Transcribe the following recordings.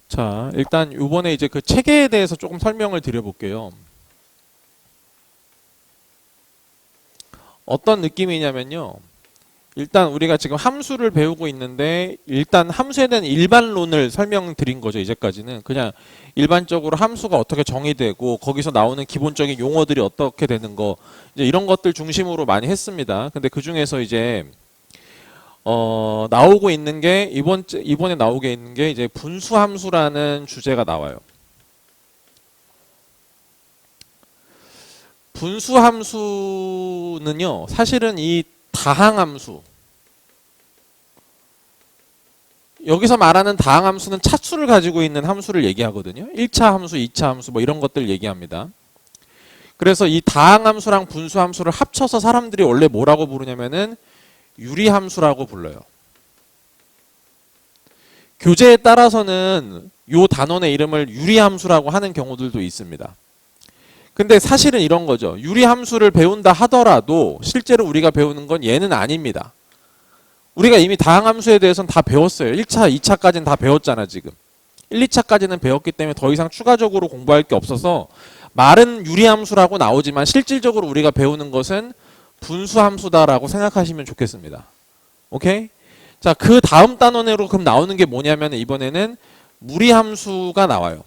자, 일단 요번에 이제 그 체계에 대해서 조금 설명을 드려볼게요. 어떤 느낌이냐면요. 일단 우리가 지금 함수를 배우고 있는데 일단 함수에 대한 일반론을 설명드린 거죠. 이제까지는 그냥 일반적으로 함수가 어떻게 정의되고 거기서 나오는 기본적인 용어들이 어떻게 되는 거 이제 이런 것들 중심으로 많이 했습니다. 근데 그 중에서 이제 나오고 있는 게 이번에 나오게 있는 게 이제 분수함수라는 주제가 나와요. 분수함수는요, 사실은 이 다항함수, 여기서 말하는 다항함수는 차수를 가지고 있는 함수를 얘기하거든요. 1차 함수, 2차 함수 뭐 이런 것들 얘기합니다. 그래서 이 다항함수랑 분수함수를 합쳐서 사람들이 원래 뭐라고 부르냐면은 유리함수라고 불러요. 교재에 따라서는 요 단원의 이름을 유리함수라고 하는 경우들도 있습니다. 근데 사실은 이런 거죠. 유리함수를 배운다 하더라도 실제로 우리가 배우는 건 얘는 아닙니다. 우리가 이미 다항함수에 대해서는 다 배웠어요. 1차, 2차까지는 다 배웠잖아 지금. 1, 2차까지는 배웠기 때문에 더 이상 추가적으로 공부할 게 없어서 말은 유리함수라고 나오지만 실질적으로 우리가 배우는 것은 분수함수다라고 생각하시면 좋겠습니다. 오케이? 자, 그 다음 단원으로 그럼 나오는 게 뭐냐면 이번에는 무리함수가 나와요.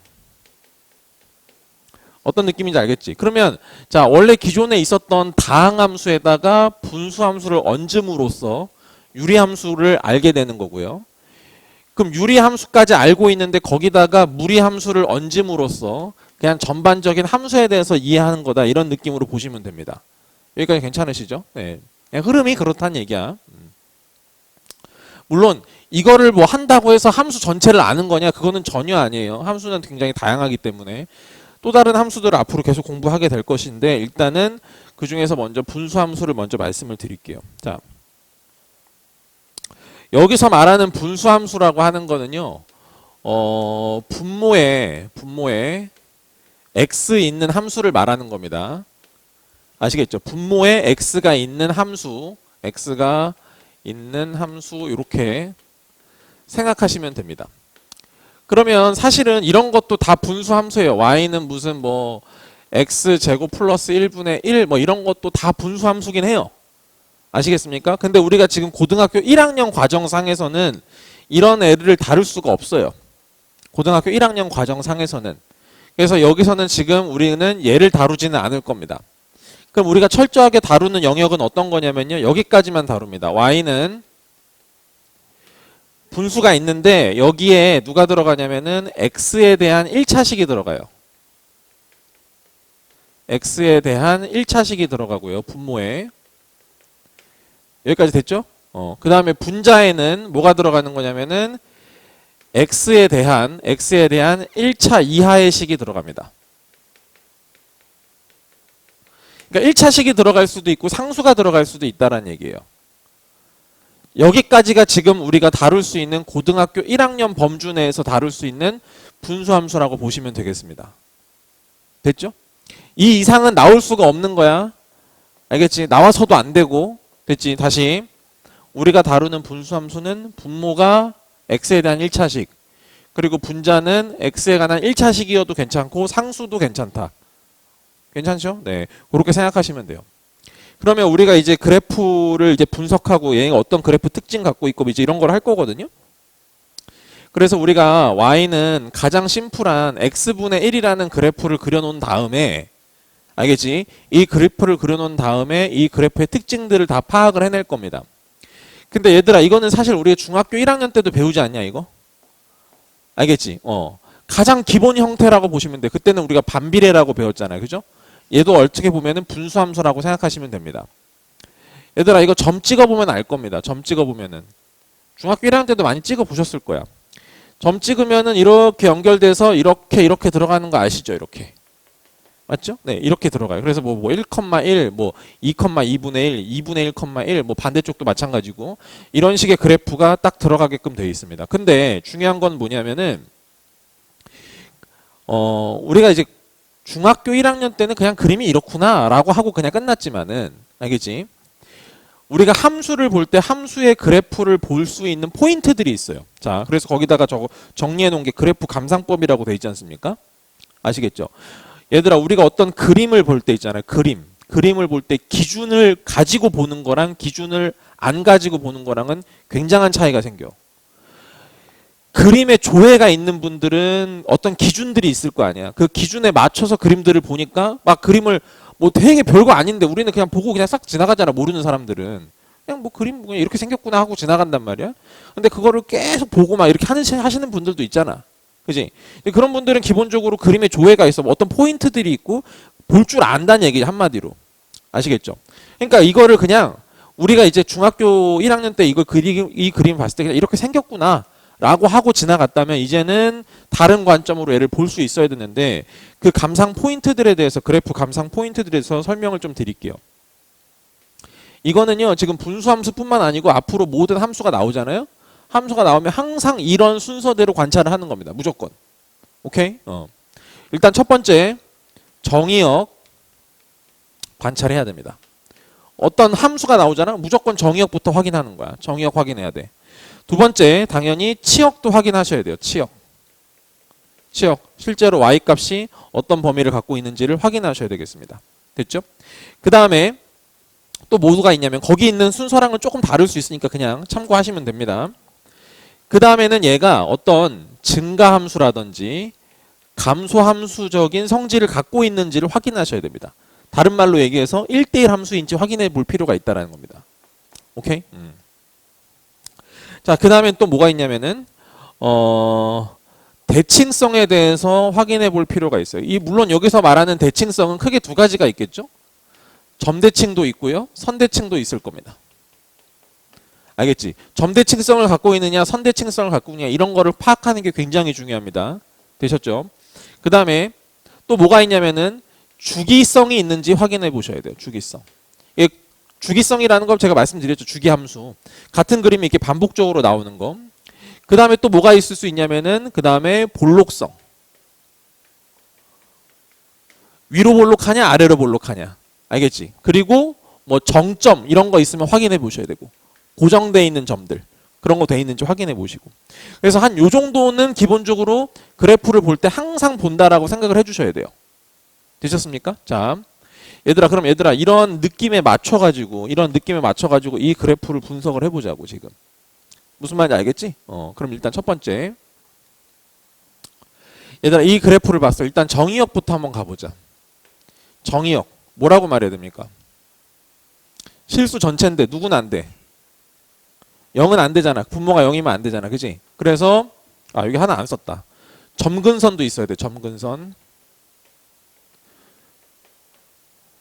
어떤 느낌인지 알겠지? 그러면 자, 원래 기존에 있었던 다항함수에다가 분수함수를 얹음으로써 유리함수를 알게 되는 거고요. 그럼 유리함수까지 알고 있는데 거기다가 무리함수를 얹음으로써 그냥 전반적인 함수에 대해서 이해하는 거다 이런 느낌으로 보시면 됩니다. 여기까지 괜찮으시죠? 네. 그냥 흐름이 그렇다는 얘기야. 물론 이거를 뭐 한다고 해서 함수 전체를 아는 거냐? 그거는 전혀 아니에요. 함수는 굉장히 다양하기 때문에 또 다른 함수들을 앞으로 계속 공부하게 될 것인데 일단은 그 중에서 먼저 분수함수를 먼저 말씀을 드릴게요. 자, 여기서 말하는 분수함수라고 하는 거는요, 분모에 x 있는 함수를 말하는 겁니다. 아시겠죠? 분모에 x가 있는 함수, 이렇게 생각하시면 됩니다. 그러면 사실은 이런 것도 다 분수함수예요. y는 무슨 뭐 x제곱 플러스 1분의 1 뭐 이런 것도 다 분수함수긴 해요. 아시겠습니까? 근데 우리가 지금 고등학교 1학년 과정상에서는 이런 애를 다룰 수가 없어요. 고등학교 1학년 과정상에서는. 그래서 여기서는 지금 우리는 얘를 다루지는 않을 겁니다. 그럼 우리가 철저하게 다루는 영역은 어떤 거냐면요. 여기까지만 다룹니다. y는 분수가 있는데 여기에 누가 들어가냐면은 x에 대한 1차식이 들어가요. x에 대한 1차식이 들어가고요. 분모에. 여기까지 됐죠? 그 다음에 분자에는 뭐가 들어가는 거냐면은 x에 대한 1차 이하의 식이 들어갑니다. 그러니까 1차식이 들어갈 수도 있고 상수가 들어갈 수도 있다는 얘기예요. 여기까지가 지금 우리가 다룰 수 있는 고등학교 1학년 범주 내에서 다룰 수 있는 분수함수라고 보시면 되겠습니다. 됐죠? 이 이상은 나올 수가 없는 거야. 알겠지? 나와서도 안 되고. 됐지? 다시 우리가 다루는 분수함수는 분모가 x에 대한 1차식 그리고 분자는 x에 관한 1차식이어도 괜찮고 상수도 괜찮다. 괜찮죠? 네, 그렇게 생각하시면 돼요. 그러면 우리가 이제 그래프를 이제 분석하고 얘가 어떤 그래프 특징 갖고 있고 이제 이런 걸 할 거거든요. 그래서 우리가 y는 가장 심플한 x분의 1이라는 그래프를 그려놓은 다음에 알겠지? 이 그래프를 그려놓은 다음에 이 그래프의 특징들을 다 파악을 해낼 겁니다. 근데 얘들아 이거는 사실 우리가 중학교 1학년 때도 배우지 않냐 이거? 알겠지? 가장 기본 형태라고 보시면 돼. 그때는 우리가 반비례라고 배웠잖아요. 그죠? 얘도 어떻게 보면은 분수함수라고 생각하시면 됩니다. 얘들아 이거 점 찍어보면 알 겁니다. 점 찍어보면은. 중학교 1학년 때도 많이 찍어보셨을 거야. 점 찍으면은 이렇게 연결돼서 이렇게 들어가는 거 아시죠? 이렇게. 맞죠? 네, 이렇게 들어가요. 그래서 뭐 1,1, 뭐 2,2분의 1, 2분의 1,1, 뭐 반대쪽도 마찬가지고 이런 식의 그래프가 딱 들어가게끔 되어 있습니다. 근데 중요한 건 뭐냐면은 우리가 이제 중학교 1학년 때는 그냥 그림이 이렇구나라고 하고 그냥 끝났지만은 알겠지? 우리가 함수를 볼 때 함수의 그래프를 볼 수 있는 포인트들이 있어요. 자, 그래서 거기다가 저거 정리해 놓은 게 그래프 감상법이라고 돼 있지 않습니까? 아시겠죠? 얘들아, 우리가 어떤 그림을 볼 때 있잖아요. 그림을 볼 때 기준을 가지고 보는 거랑 기준을 안 가지고 보는 거랑은 굉장한 차이가 생겨. 그림에 조회가 있는 분들은 어떤 기준들이 있을 거 아니야. 그 기준에 맞춰서 그림들을 보니까 막 그림을 뭐 되게 별거 아닌데 우리는 그냥 보고 그냥 싹 지나가잖아. 모르는 사람들은 그냥 뭐 그림 그냥 이렇게 생겼구나 하고 지나간단 말이야. 근데 그거를 계속 보고 막 이렇게 하시는 분들도 있잖아. 그지? 그런 분들은 기본적으로 그림에 조회가 있어. 뭐 어떤 포인트들이 있고 볼 줄 안다는 얘기 한마디로. 아시겠죠? 그러니까 이거를 그냥 우리가 이제 중학교 1학년 때 이 그림 봤을 때 그냥 이렇게 생겼구나 라고 하고 지나갔다면 이제는 다른 관점으로 얘를 볼 수 있어야 되는데 그 감상 포인트들에 대해서 그래프 감상 포인트들에 대해서 설명을 좀 드릴게요. 이거는요 지금 분수함수뿐만 아니고 앞으로 모든 함수가 나오잖아요. 함수가 나오면 항상 이런 순서대로 관찰을 하는 겁니다. 무조건. 오케이? 일단 첫 번째 정의역 관찰해야 됩니다. 어떤 함수가 나오잖아. 무조건 정의역부터 확인하는 거야. 정의역 확인해야 돼. 두 번째 당연히 치역도 확인하셔야 돼요. 치역. 실제로 y값이 어떤 범위를 갖고 있는지를 확인하셔야 되겠습니다. 됐죠? 그 다음에 또 뭐가 있냐면 거기 있는 순서랑은 조금 다를 수 있으니까 그냥 참고하시면 됩니다. 그 다음에는 얘가 어떤 증가함수라든지 감소함수적인 성질을 갖고 있는지를 확인하셔야 됩니다. 다른 말로 얘기해서 1대1 함수인지 확인해 볼 필요가 있다는 겁니다. 오케이? 자, 그 다음에 또 뭐가 있냐면은 대칭성에 대해서 확인해 볼 필요가 있어요. 물론 여기서 말하는 대칭성은 크게 두 가지가 있겠죠? 점대칭도 있고요. 선대칭도 있을 겁니다. 알겠지? 점대칭성을 갖고 있느냐 선대칭성을 갖고 있느냐 이런 거를 파악하는 게 굉장히 중요합니다. 되셨죠? 그 다음에 또 뭐가 있냐면은 주기성이 있는지 확인해 보셔야 돼요. 주기성. 주기성이라는 걸 제가 말씀드렸죠. 주기함수. 같은 그림이 이렇게 반복적으로 나오는 거. 그 다음에 또 뭐가 있을 수 있냐면은 그 다음에 볼록성. 위로 볼록하냐 아래로 볼록하냐. 알겠지? 그리고 뭐 정점 이런 거 있으면 확인해 보셔야 되고 고정되어 있는 점들 그런 거 돼 있는지 확인해 보시고 그래서 한 요 정도는 기본적으로 그래프를 볼 때 항상 본다라고 생각을 해 주셔야 돼요. 되셨습니까? 자, 그럼 얘들아 이런 느낌에 맞춰가지고 이 그래프를 분석을 해보자고 지금. 무슨 말인지 알겠지? 그럼 일단 첫 번째 얘들아 이 그래프를 봤어. 일단 정의역부터 한번 가보자. 정의역 뭐라고 말해야 됩니까? 실수 전체인데 누구는 안 돼. 0은 안 되잖아. 분모가 0이면 안 되잖아. 그지? 그래서 여기 하나 안 썼다. 점근선도 있어야 돼. 점근선.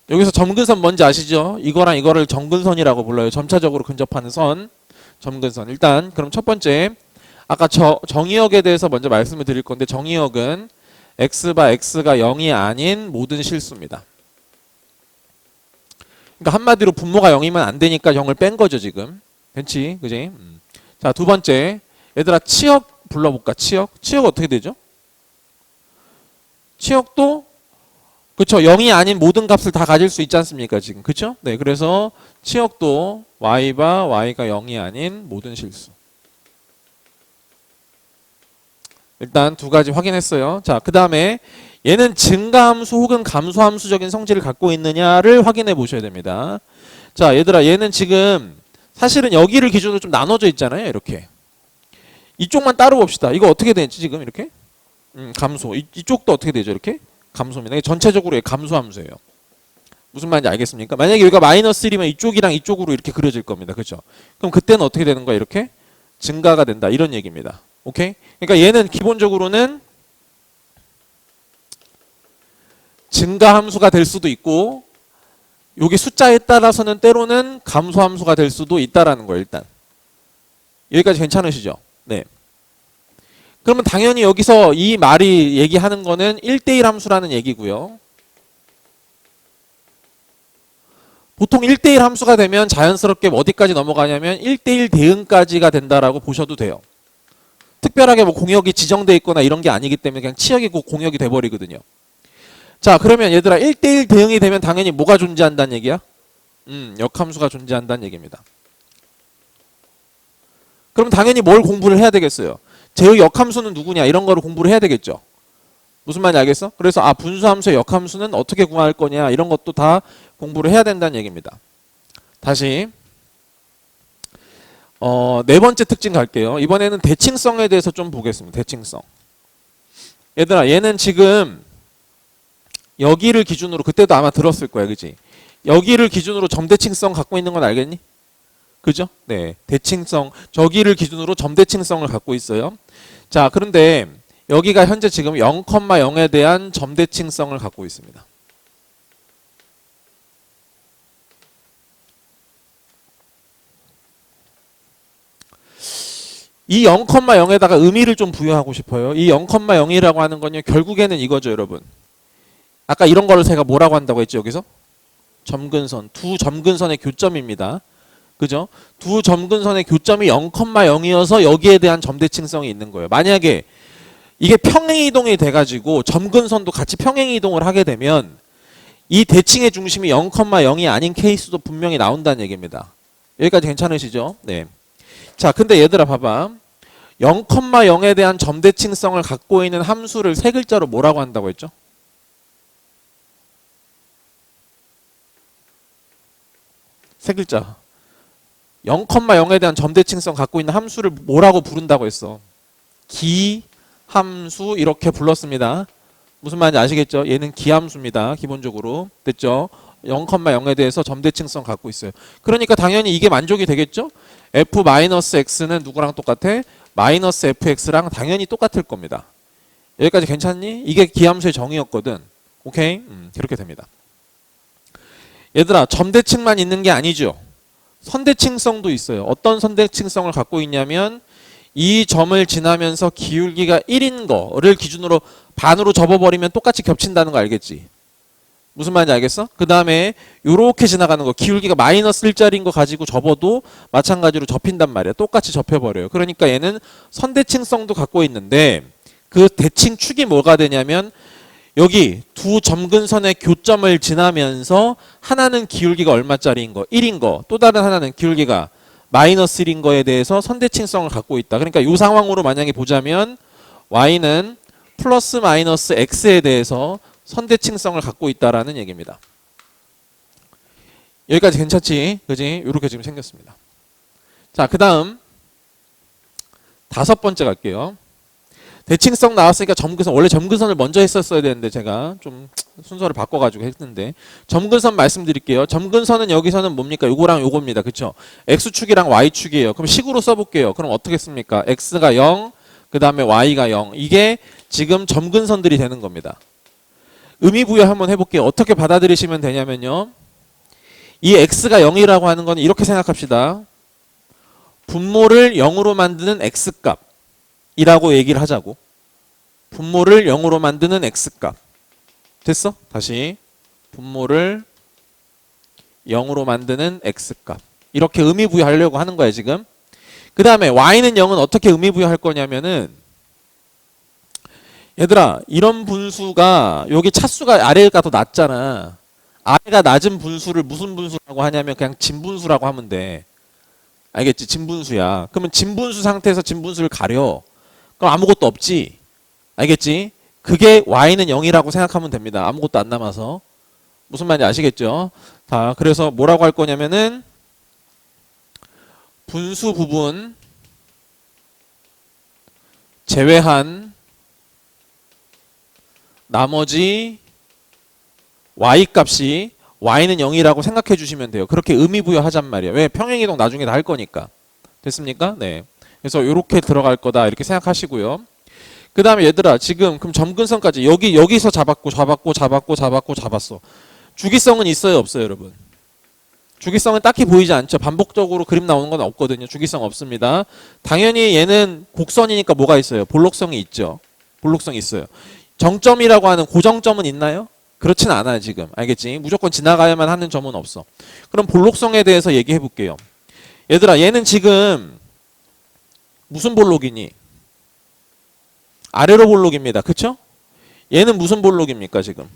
여기서 점근선 뭔지 아시죠? 이거랑 이거를 점근선이라고 불러요. 점차적으로 근접하는 선. 점근선. 일단 그럼 첫 번째 아까 정의역에 대해서 먼저 말씀을 드릴 건데 정의역은 x가 0이 아닌 모든 실수입니다. 그러니까 한마디로 분모가 0이면 안 되니까 0을 뺀 거죠 지금. 괜지? 그지? 자, 두 번째 얘들아 치역 불러볼까? 치역 어떻게 되죠? 치역도 그쵸 0이 아닌 모든 값을 다 가질 수 있지 않습니까 지금. 그쵸? 네, 그래서 치역도 y가 0이 아닌 모든 실수. 일단 두 가지 확인했어요. 자, 그 다음에 얘는 증가함수 혹은 감소함수적인 성질을 갖고 있느냐를 확인해 보셔야 됩니다. 자, 얘들아 얘는 지금 사실은 여기를 기준으로 좀 나눠져 있잖아요. 이렇게 이쪽만 따로 봅시다. 이거 어떻게 되지 지금 이렇게? 감소. 이쪽도 어떻게 되죠 이렇게? 감소입니다. 전체적으로 감소함수예요. 무슨 말인지 알겠습니까? 만약에 여기가 마이너스 1이면 이쪽이랑 이쪽으로 이렇게 그려질 겁니다. 그렇죠? 그럼 그때는 어떻게 되는 거야? 이렇게 증가가 된다. 이런 얘기입니다. 오케이? 그러니까 얘는 기본적으로는 증가함수가 될 수도 있고 여기 숫자에 따라서는 때로는 감소함수가 될 수도 있다라는 거예요. 일단 여기까지 괜찮으시죠? 네. 그러면 당연히 여기서 이 말이 얘기하는 거는 1대1 함수라는 얘기고요. 보통 1대1 함수가 되면 자연스럽게 어디까지 넘어가냐면 1대1 대응까지가 된다라고 보셔도 돼요. 특별하게 뭐 공역이 지정돼 있거나 이런 게 아니기 때문에 그냥 치역이 곧 공역이 돼버리거든요. 자, 그러면 얘들아 1대1 대응이 되면 당연히 뭐가 존재한다는 얘기야? 역함수가 존재한다는 얘기입니다. 그럼 당연히 뭘 공부를 해야 되겠어요? 제의 역함수는 누구냐 이런 거를 공부를 해야 되겠죠. 무슨 말인지 알겠어? 그래서 분수함수의 역함수는 어떻게 구할 거냐 이런 것도 다 공부를 해야 된다는 얘기입니다. 다시 네 번째 특징 갈게요. 이번에는 대칭성에 대해서 좀 보겠습니다. 대칭성. 얘들아 얘는 지금 여기를 기준으로 그때도 아마 들었을 거야. 그지? 여기를 기준으로 점대칭성 갖고 있는 건 알겠니? 그죠? 네. 대칭성 저기를 기준으로 점대칭성을 갖고 있어요. 자 그런데 여기가 현재 지금 0,0에 대한 점대칭성을 갖고 있습니다. 이 0,0에다가 의미를 좀 부여하고 싶어요. 이 0,0이라고 하는 건요. 결국에는 이거죠, 여러분. 아까 이런 거를 제가 뭐라고 한다고 했죠, 여기서? 점근선. 두 점근선의 교점입니다. 그죠? 두 점근선의 교점이 0,0이어서 여기에 대한 점대칭성이 있는 거예요. 만약에 이게 평행이동이 돼가지고 점근선도 같이 평행이동을 하게 되면 이 대칭의 중심이 0,0이 아닌 케이스도 분명히 나온다는 얘기입니다. 여기까지 괜찮으시죠? 네. 자, 근데 얘들아 봐봐. 0,0에 대한 점대칭성을 갖고 있는 함수를 세 글자로 뭐라고 한다고 했죠? 세 글자. 0,0에 대한 점대칭성 갖고 있는 함수를 뭐라고 부른다고 했어? 기함수 이렇게 불렀습니다. 무슨 말인지 아시겠죠? 얘는 기함수입니다. 기본적으로. 됐죠? 0,0에 대해서 점대칭성 갖고 있어요. 그러니까 당연히 이게 만족이 되겠죠? f-x는 누구랑 똑같아? 마이너스 fx랑 당연히 똑같을 겁니다. 여기까지 괜찮니? 이게 기함수의 정의였거든. 오케이? 그렇게 됩니다. 얘들아 점대칭만 있는 게 아니죠. 선대칭성도 있어요. 어떤 선대칭성을 갖고 있냐면 이 점을 지나면서 기울기가 1인 거를 기준으로 반으로 접어버리면 똑같이 겹친다는 거 알겠지? 무슨 말인지 알겠어? 그 다음에 요렇게 지나가는 거 기울기가 마이너스 1짜리인 거 가지고 접어도 마찬가지로 접힌단 말이야. 똑같이 접혀버려요. 그러니까 얘는 선대칭성도 갖고 있는데 그 대칭축이 뭐가 되냐면 여기 두 점근선의 교점을 지나면서 하나는 기울기가 얼마짜리인 거? 1인 거. 또 다른 하나는 기울기가 마이너스 1인 거에 대해서 선대칭성을 갖고 있다. 그러니까 이 상황으로 만약에 보자면 y는 플러스 마이너스 x에 대해서 선대칭성을 갖고 있다라는 얘기입니다. 여기까지 괜찮지? 그지? 이렇게 지금 생겼습니다. 자, 그 다음 다섯 번째 갈게요. 대칭성 나왔으니까 점근선. 원래 점근선을 먼저 했었어야 되는데 제가 좀 순서를 바꿔가지고 했는데 점근선 말씀드릴게요. 점근선은 여기서는 뭡니까? 요거랑 요겁니다. 그쵸? x축이랑 y축이에요. 그럼 식으로 써볼게요. 그럼 어떻게 씁니까? x가 0, 그 다음에 y가 0. 이게 지금 점근선들이 되는 겁니다. 의미 부여 한번 해볼게요. 어떻게 받아들이시면 되냐면요. 이 x가 0이라고 하는 건 이렇게 생각합시다. 분모를 0으로 만드는 x값 이라고 얘기를 하자고. 분모를 0으로 만드는 x값. 됐어? 다시 분모를 0으로 만드는 x값. 이렇게 의미 부여하려고 하는 거야 지금. 그 다음에 y는 0은 어떻게 의미 부여할 거냐면은 얘들아 이런 분수가 여기 차수가 아래가 더 낮잖아. 아래가 낮은 분수를 무슨 분수라고 하냐면 그냥 진분수라고 하면 돼. 알겠지? 진분수야. 그러면 진분수 상태에서 진분수를 가려. 그럼 아무것도 없지. 알겠지? 그게 y는 0이라고 생각하면 됩니다. 아무것도 안 남아서. 무슨 말인지 아시겠죠? 자, 그래서 뭐라고 할 거냐면은 분수 부분 제외한 나머지 y 값이 y는 0이라고 생각해 주시면 돼요. 그렇게 의미 부여하잔 말이에요. 왜? 평행이동 나중에 다 할 거니까. 됐습니까? 네. 그래서 이렇게 들어갈 거다 이렇게 생각하시고요. 그 다음에 얘들아 지금 그럼 점근선까지 여기서 잡았어. 주기성은 있어요 없어요 여러분? 주기성은 딱히 보이지 않죠. 반복적으로 그림 나오는 건 없거든요. 주기성 없습니다. 당연히 얘는 곡선이니까 뭐가 있어요? 볼록성이 있죠. 볼록성이 있어요. 정점이라고 하는 고정점은 있나요? 그렇진 않아요 지금. 알겠지? 무조건 지나가야만 하는 점은 없어. 그럼 볼록성에 대해서 얘기해 볼게요. 얘들아 얘는 지금 무슨 볼록이니? 아래로 볼록입니다. 그쵸? 얘는 무슨 볼록입니까 지금?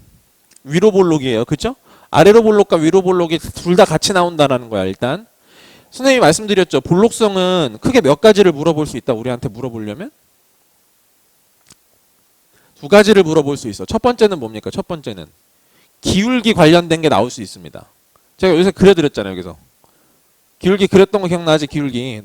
위로 볼록이에요. 그쵸? 아래로 볼록과 위로 볼록이 둘 다 같이 나온다라는 거야. 일단 선생님이 말씀드렸죠. 볼록성은 크게 몇 가지를 물어볼 수 있다. 우리한테 물어보려면 두 가지를 물어볼 수 있어. 첫 번째는 뭡니까? 첫 번째는 기울기 관련된 게 나올 수 있습니다. 제가 요새 그려드렸잖아요. 여기서 기울기 그렸던 거 기억나지? 기울기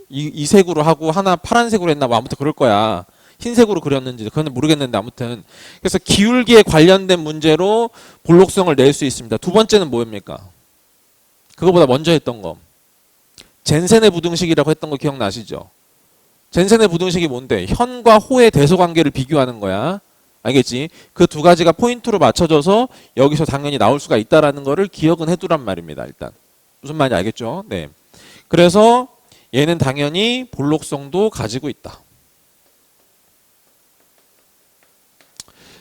이 색으로 하고 하나 파란색으로 했나 뭐 아무튼 그럴 거야. 흰색으로 그렸는지 그건 모르겠는데 아무튼 그래서 기울기에 관련된 문제로 볼록성을 낼 수 있습니다. 두 번째는 뭐입니까? 그거보다 먼저 했던 거 젠센의 부등식이라고 했던 거 기억나시죠? 젠센의 부등식이 뭔데? 현과 호의 대소 관계를 비교하는 거야. 알겠지? 그 두 가지가 포인트로 맞춰져서 여기서 당연히 나올 수가 있다라는 거를 기억은 해두란 말입니다. 일단 무슨 말인지 알겠죠? 네. 그래서 얘는 당연히 볼록성도 가지고 있다.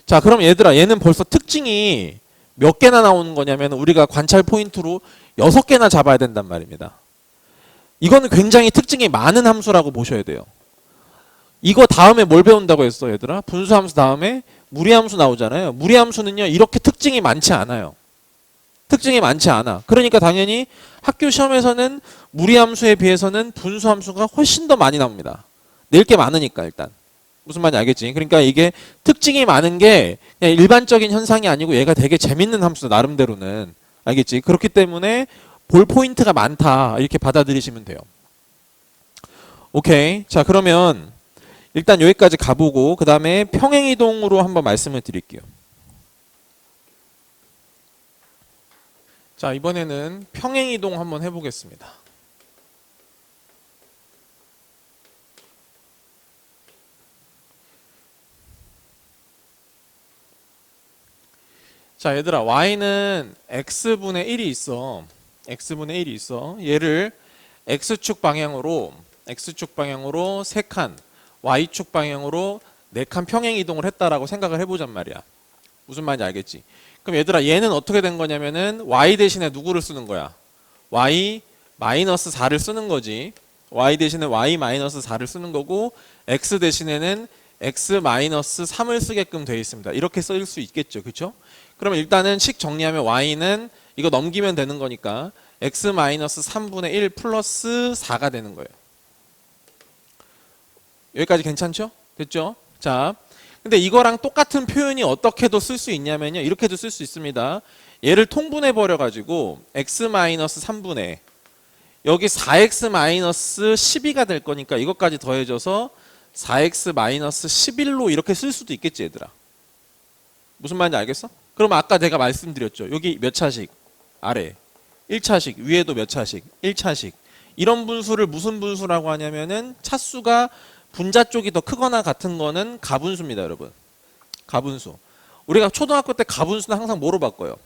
자, 그럼 얘들아, 얘는 벌써 특징이 몇 개나 나오는 거냐면 우리가 관찰 포인트로 6개나 잡아야 된단 말입니다. 이거는 굉장히 특징이 많은 함수라고 보셔야 돼요. 이거 다음에 뭘 배운다고 했어, 얘들아? 분수함수 다음에 무리함수 나오잖아요. 무리함수는요, 이렇게 특징이 많지 않아요. 특징이 많지 않아. 그러니까 당연히 학교 시험에서는 무리함수에 비해서는 분수함수가 훨씬 더 많이 나옵니다. 낼 게 많으니까 일단. 무슨 말인지 알겠지? 그러니까 이게 특징이 많은 게 그냥 일반적인 현상이 아니고 얘가 되게 재밌는 함수다, 나름대로는. 알겠지? 그렇기 때문에 볼 포인트가 많다, 이렇게 받아들이시면 돼요. 오케이. 자, 그러면 일단 여기까지 가보고 그 다음에 평행이동으로 한번 말씀을 드릴게요. 자, 이번에는 평행이동 한번 해보겠습니다. 자, 얘들아, y는 x분의 1이 있어. x분의 1이 있어. 얘를 x축 방향으로 3칸, y축 방향으로 4칸 평행 이동을 했다라고 생각을 해보잔 말이야. 무슨 말인지 알겠지? 그럼 얘들아, 얘는 어떻게 된 거냐면은 y 대신에 누구를 쓰는 거야? y 마이너스 4를 쓰는 거지. y 대신에 y 마이너스 4를 쓰는 거고 x 대신에는 x 마이너스 3을 쓰게끔 되어 있습니다. 이렇게 쓸 수 있겠죠. 그렇죠? 그러면 일단은 식 정리하면 y는 이거 넘기면 되는 거니까 x 마이너스 3분의 1 플러스 4가 되는 거예요. 여기까지 괜찮죠? 됐죠? 자, 근데 이거랑 똑같은 표현이 어떻게도 쓸 수 있냐면요, 이렇게도 쓸 수 있습니다. 얘를 통분해 버려 가지고 x 마이너스 3분의 여기 4x 마이너스 12가 될 거니까 이것까지 더해져서 4x 마이너스 11로 이렇게 쓸 수도 있겠지, 얘들아. 무슨 말인지 알겠어? 그럼 아까 내가 말씀드렸죠. 여기 몇 차식? 아래 1차식, 위에도 몇 차식? 1차식. 이런 분수를 무슨 분수라고 하냐면은 차수가 분자 쪽이 더 크거나 같은 거는 가분수입니다, 여러분. 가분수. 우리가 초등학교 때 가분수는 항상 뭐로 바꿔요?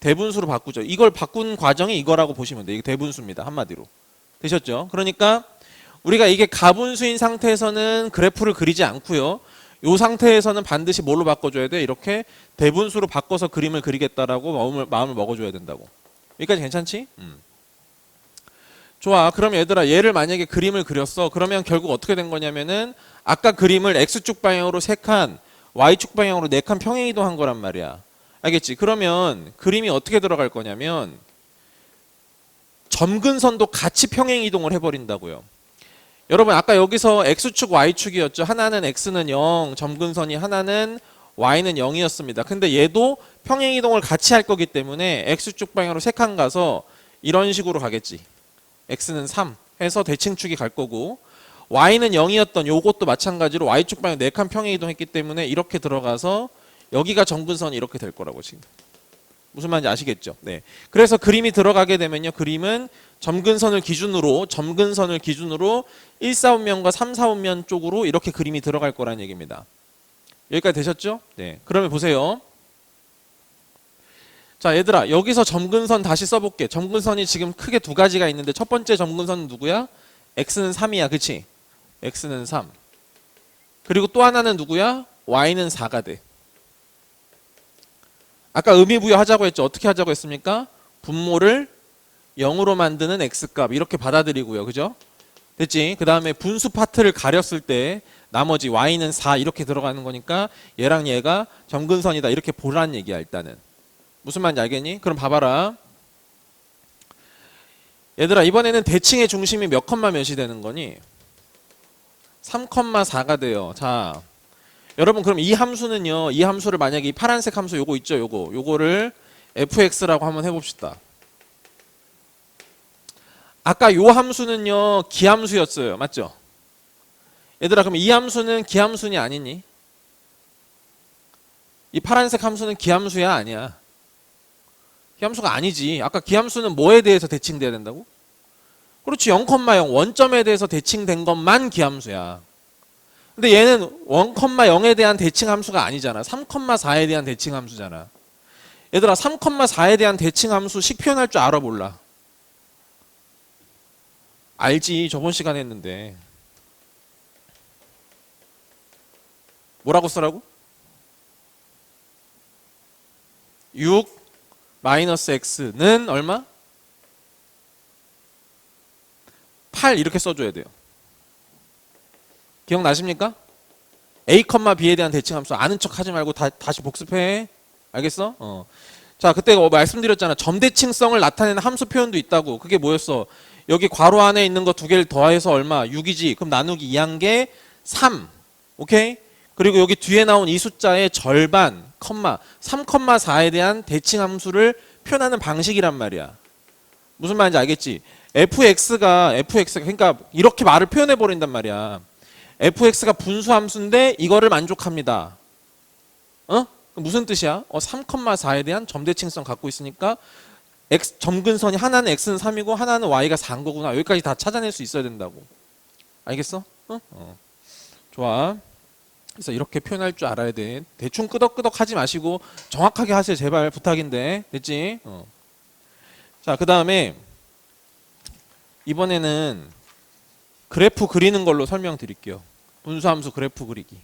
대분수로 바꾸죠. 이걸 바꾼 과정이 이거라고 보시면 돼요. 이게 대분수입니다, 한마디로. 되셨죠? 그러니까 우리가 이게 가분수인 상태에서는 그래프를 그리지 않고요. 이 상태에서는 반드시 뭘로 바꿔줘야 돼? 이렇게 대분수로 바꿔서 그림을 그리겠다라고 마음을 먹어줘야 된다고. 여기까지 괜찮지? 좋아. 그럼 얘들아, 얘를 만약에 그림을 그렸어. 그러면 결국 어떻게 된 거냐면은 아까 그림을 x축 방향으로 3칸, y축 방향으로 4칸 평행 이동한 거란 말이야. 알겠지? 그러면 그림이 어떻게 들어갈 거냐면 점근선도 같이 평행 이동을 해버린다고요. 여러분, 아까 여기서 x축, y축이었죠. 하나는 x는 0, 점근선이 하나는 y는 0이었습니다. 근데 얘도 평행 이동을 같이 할 거기 때문에 x축 방향으로 3칸 가서 이런 식으로 가겠지. x는 3 해서 대칭축이 갈 거고 y는 0이었던 요것도 마찬가지로 y축 방향 4칸 평행 이동했기 때문에 이렇게 들어가서 여기가 점근선이 이렇게 될 거라고 지금. 무슨 말인지 아시겠죠? 네. 그래서 그림이 들어가게 되면요. 그림은 점근선을 기준으로 1, 4분면과 3, 4분면 쪽으로 이렇게 그림이 들어갈 거라는 얘기입니다. 여기까지 되셨죠? 네. 그러면 보세요. 자, 얘들아, 여기서 점근선 다시 써볼게. 점근선이 지금 크게 두 가지가 있는데 첫 번째 점근선은 누구야? x는 3이야. 그치? x는 3. 그리고 또 하나는 누구야? y는 4가 돼. 아까 의미부여 하자고 했죠. 어떻게 하자고 했습니까? 분모를 0으로 만드는 x값 이렇게 받아들이고요. 그죠? 됐지? 그 다음에 분수 파트를 가렸을 때 나머지 y는 4 이렇게 들어가는 거니까 얘랑 얘가 점근선이다 이렇게 보라는 얘기야. 일단은. 무슨 말인지 알겠니? 그럼 봐봐라. 얘들아 이번에는 대칭의 중심이 몇 컴마 몇이 되는 거니? 3,4가 돼요. 자, 여러분 그럼 이 함수는요. 이 함수를 만약에 이 파란색 함수 요거 있죠? 요거를 fx라고 한번 해봅시다. 아까 요 함수는요. 기함수였어요. 맞죠? 얘들아 그럼 이 함수는 기함수니 아니니? 이 파란색 함수는 기함수야 아니야? 기함수가 아니지. 아까 기함수는 뭐에 대해서 대칭돼야 된다고? 그렇지. 0,0 원점에 대해서 대칭된 것만 기함수야. 근데 얘는 1,0에 대한 대칭 함수가 아니잖아. 3,4에 대한 대칭 함수잖아. 얘들아 3,4에 대한 대칭 함수 식 표현할 줄 알아 몰라? 알지. 저번 시간에 했는데. 뭐라고 쓰라고? 6 마이너스 x는 얼마? 8 이렇게 써줘야 돼요. 기억나십니까? a, b에 대한 대칭 함수 아는 척 하지 말고 다시 복습해. 알겠어? 자, 그때 말씀드렸잖아. 점대칭성을 나타내는 함수 표현도 있다고. 그게 뭐였어? 여기 괄호 안에 있는 거 두 개를 더해서 얼마? 6이지. 그럼 나누기 2한 게 3. 오케이? 그리고 여기 뒤에 나온 이 숫자의 절반, 3,4에 대한 대칭 함수를 표현하는 방식이란 말이야. 무슨 말인지 알겠지? fx가 그러니까 이렇게 말을 표현해 버린단 말이야. fx가 분수 함수인데 이거를 만족합니다. 무슨 뜻이야? 3,4에 대한 점대칭성 갖고 있으니까 x 점근선이 하나는 x는 3이고 하나는 y가 4인 거구나. 여기까지 다 찾아낼 수 있어야 된다고. 알겠어? 좋아. 그래서 이렇게 표현할 줄 알아야 돼. 대충 끄덕끄덕 하지 마시고 정확하게 하세요. 제발 부탁인데. 됐지? 자, 그 다음에 이번에는 그래프 그리는 걸로 설명드릴게요. 분수함수 그래프 그리기.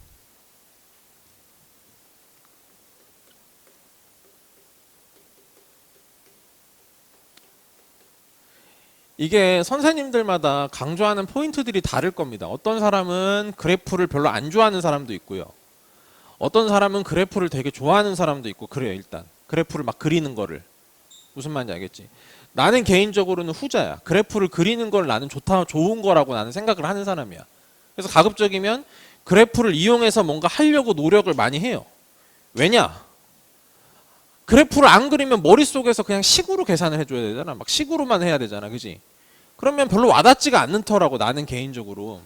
이게 선생님들마다 강조하는 포인트들이 다를 겁니다. 어떤 사람은 그래프를 별로 안 좋아하는 사람도 있고요. 어떤 사람은 그래프를 되게 좋아하는 사람도 있고 그래요. 일단 그래프를 막 그리는 거를. 무슨 말인지 알겠지? 나는 개인적으로는 후자야. 그래프를 그리는 걸 나는 좋은 거라고 나는 생각을 하는 사람이야. 그래서 가급적이면 그래프를 이용해서 뭔가 하려고 노력을 많이 해요. 왜냐? 그래프를 안 그리면 머릿속에서 그냥 식으로 계산을 해줘야 되잖아. 막 식으로만 해야 되잖아. 그지? 그러면 별로 와닿지가 않는 터라고 나는 개인적으로.